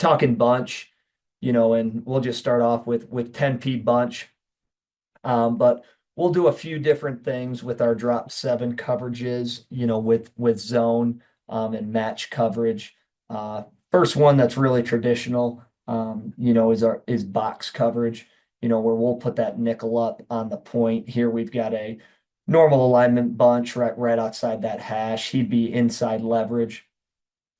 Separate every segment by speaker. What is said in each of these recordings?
Speaker 1: talking bunch, and we'll just start off with 10P bunch. But we'll do a few different things with our drop seven coverages, with zone and match coverage. First one that's really traditional, is box coverage, where we'll put that nickel up on the point. Here we've got a normal alignment bunch right outside that hash. He'd be inside leverage,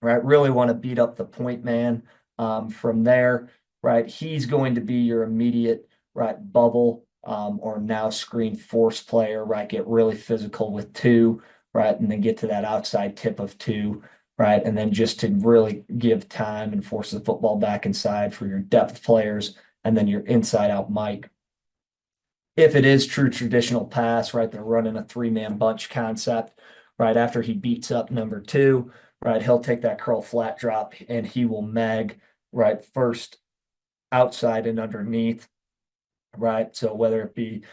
Speaker 1: right? Really want to beat up the point man. From there, right, he's going to be your immediate right bubble or now screen force player, right? Get really physical with two, right? And then get to that outside tip of two, right? And then just to really give time and force the football back inside for your depth players, and then your inside out Mike. If it is true traditional pass, right, they're running a three-man bunch concept, right? After he beats up number two, right, he'll take that curl flat drop and he will mag, right, first outside and underneath, right? So whether it be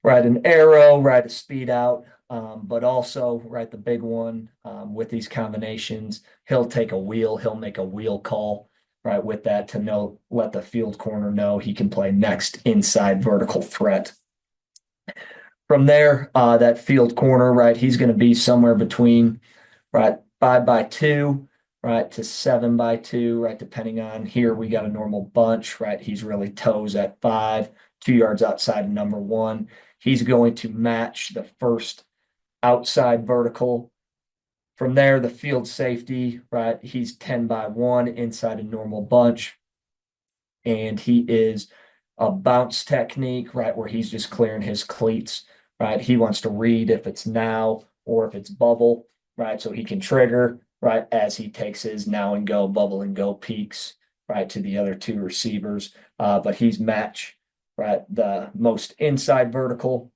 Speaker 1: right an arrow, right a speed out, but also right the big one with these combinations, he'll take a wheel, he'll make a wheel call, right, with that to know, let the field corner know he can play next inside vertical threat. From there, that field corner, right, he's going to be somewhere between right 5x2, right, to 7x2, right, depending on here we got a normal bunch, right? He's really toes at 5, 2 yards outside of number one. He's going to match the first outside vertical. From there, the field safety, right? He's 10x1 inside a normal bunch. And he is a bounce technique, right? Where he's just clearing his cleats, right? He wants to read if it's now or if it's bubble, right? So he can trigger, right? As he takes his now and go, bubble and go peaks, right? To the other two receivers. But he's match, right? The most inside vertical,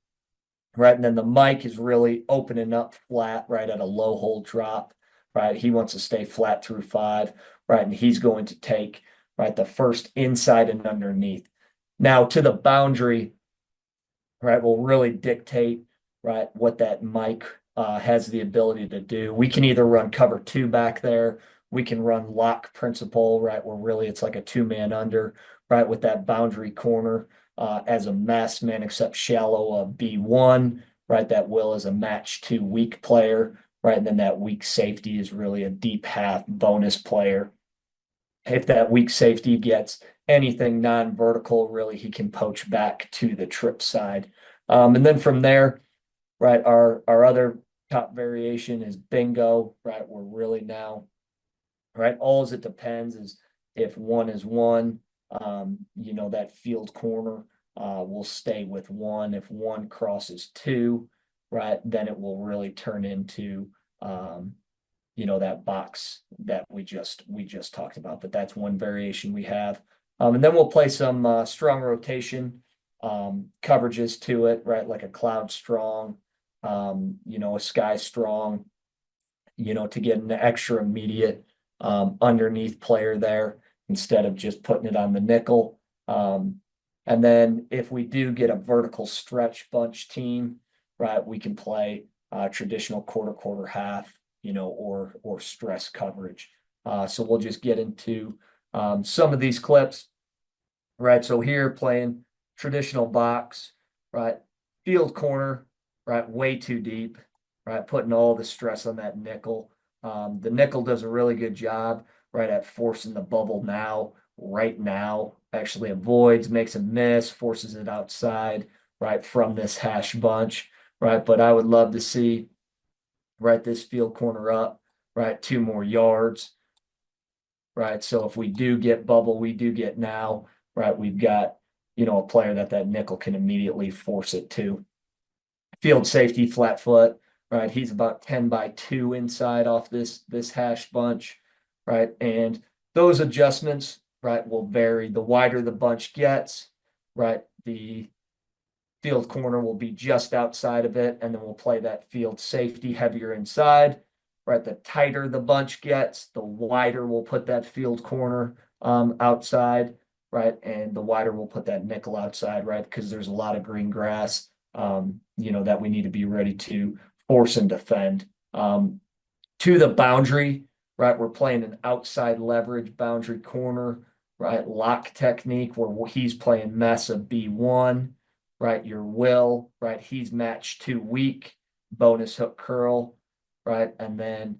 Speaker 1: right? And then the mic is really opening up flat, right? At a low hole drop, right? He wants to stay flat through 5, right? And he's going to take, right, the first inside and underneath. Now to the boundary, right, will really dictate, right, what that mic has the ability to do. We can either run cover two back there. We can run lock principle, right, where really it's like a two-man under, right, with that boundary corner as a mass man except shallow B1, right, that will is a match two weak player, right, and then that weak safety is really a deep half bonus player. If that weak safety gets anything non-vertical, really he can poach back to the trip side. And then from there, right, our other top variation is bingo, right? We're really now, right? All as it depends is if one is one, that field corner will stay with one. If one crosses two, right, then it will really turn into that box that we just talked about. But that's one variation we have. And then we'll play some strong rotation coverages to it, right? Like a cloud strong, a sky strong, to get an extra immediate underneath player there instead of just putting it on the nickel. And then if we do get a vertical stretch bunch team, right, we can play traditional quarter half, or stress coverage. So we'll just get into some of these clips, right? So here playing traditional box, right? Field corner, right? Way too deep, right? Putting all the stress on that nickel. The nickel does a really good job, right, at forcing the bubble now, right now, actually avoids, makes a miss, forces it outside, right, from this hash bunch, right? But I would love to see, right, this field corner up, right, 2 more yards, right? So if we do get bubble, we do get now, right, we've got, a player that nickel can immediately force it to. Field safety, flat foot, right? He's about 10x2 inside off this hash bunch, right? And those adjustments, right, will vary. The wider the bunch gets, right, the field corner will be just outside of it, and then we'll play that field safety heavier inside, right? The tighter the bunch gets, the wider we'll put that field corner outside, right? And the wider we'll put that nickel outside, right? Because there's a lot of green grass, that we need to be ready to force and defend. To the boundary, right? We're playing an outside leverage boundary corner, right? Lock technique where he's playing mess of B1, right? Your will, right? He's match 2 weak, bonus hook curl, right? And then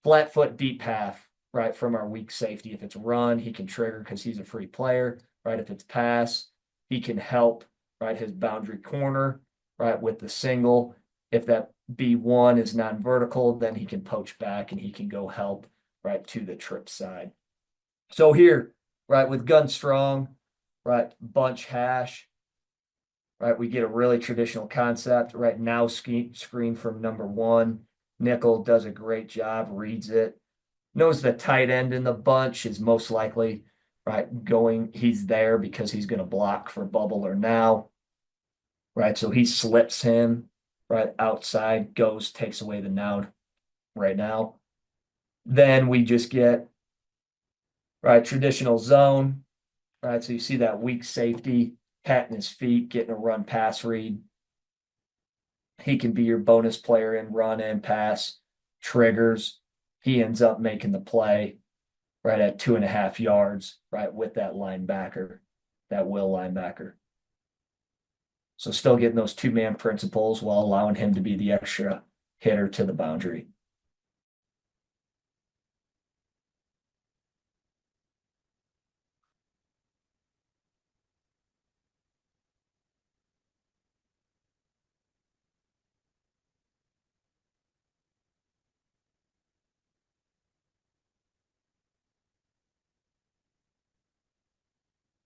Speaker 1: flat foot deep half, right? From our weak safety. If it's run, he can trigger because he's a free player, right? If it's pass, he can help, right? His boundary corner, right? With the single. If that B1 is non-vertical, then he can poach back and he can go help, right, to the trip side. So here, right, with gun strong, right, bunch hash, right, we get a really traditional concept. Right now, screen from number 1. Nickel does a great job, reads it, knows the tight end in the bunch is most likely, right, he's there because he's going to block for bubble or now, right? So he slips him, right, outside, goes, takes away the now, right now. Then we just get, right, traditional zone, right? So you see that weak safety, patting his feet, getting a run pass read. He can be your bonus player in run and pass, triggers. He ends up making the play right at 2.5 yards, right, with that linebacker, that will linebacker. So still getting those 2-man principles while allowing him to be the extra hitter to the boundary.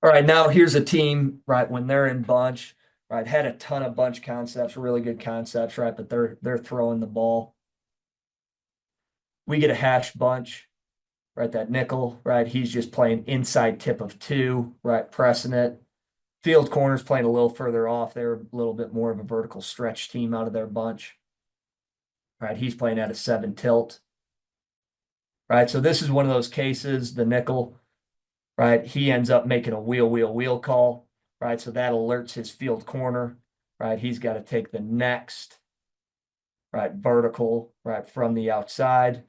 Speaker 1: All right, now here's a team, right, when they're in bunch, right, had a ton of bunch concepts, really good concepts, right, but they're throwing the ball. We get a hash bunch, right, that nickel, right, he's just playing inside tip of 2, right, pressing it. Field corners playing a little further off. They're a little bit more of a vertical stretch team out of their bunch. Right, he's playing at a 7 tilt. Right, so this is one of those cases, the nickel, right? He ends up making a wheel call, right? So that alerts his field corner, right? He's got to take the next, right, vertical, right, from the outside,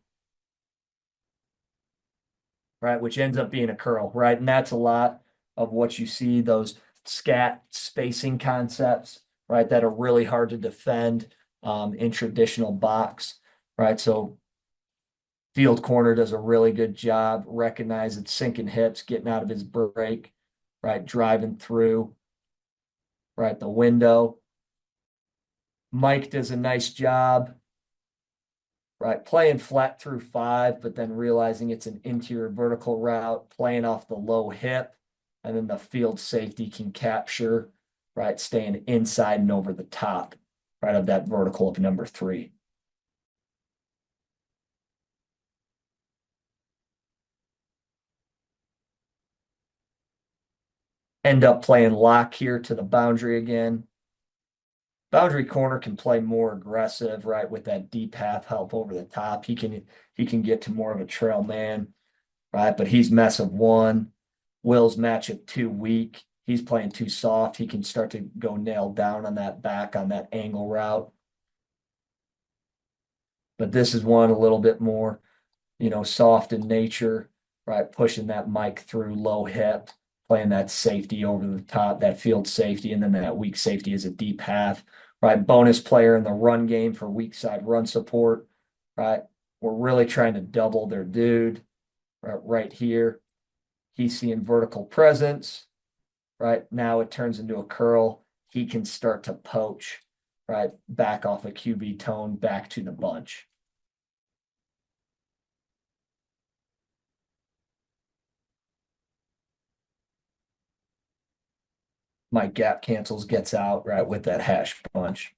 Speaker 1: right, which ends up being a curl, right? And that's a lot of what you see, those scat spacing concepts, right, that are really hard to defend in traditional box, right? So field corner does a really good job, recognizing sinking hips, getting out of his break, right, driving through, right, the window. Mike does a nice job, right, playing flat through 5, but then realizing it's an interior vertical route, playing off the low hip, and then the field safety can capture, right, staying inside and over the top, right, of that vertical of number 3. End up playing lock here to the boundary again. Boundary corner can play more aggressive, right, with that deep half help over the top. He can get to more of a trail man, right? But he's mess of 1. Will's match of 2 weak. He's playing too soft. He can start to go nail down on that back on that angle route. But this is one a little bit more, soft in nature, right? Pushing that mic through low hip, playing that safety over the top, that field safety, and then that weak safety is a deep half, right? Bonus player in the run game for weak side run support, right? We're really trying to double their dude right here. He's seeing vertical presence, right? Now it turns into a curl. He can start to poach, right? Back off a QB tone, back to the bunch. My gap cancels, gets out, right, with that hash bunch.